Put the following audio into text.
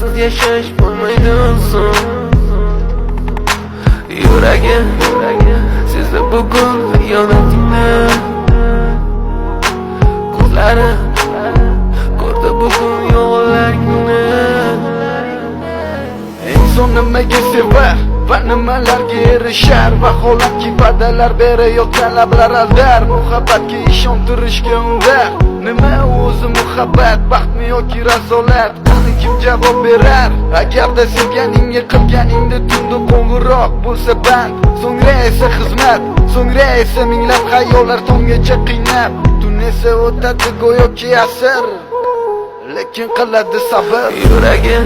sensiz yashash bo'lmaydi inson. Yuragim sezdi bugun xiyonatingni, ko'zlari ko'rdi bugun yolg'onlarni. Inson nimaga sevar va nimalarga erishar, vaholanki va'dalar berayotgan lablar aldar. Muhabbatga ishontirishga undar. Nima o'zi muhabbat, baxtmi yoki razolat? Qani kim javob berar? Agarda sevganingga qilganingda tunda qo'ng'iroq bo'lsa band, so'ngra esa xizmat, so'ngra esa minglab xayollar tonggacha qiynab. Tun esa o'tadi go'yoki asr, lekin qiladi sabr. Yuragim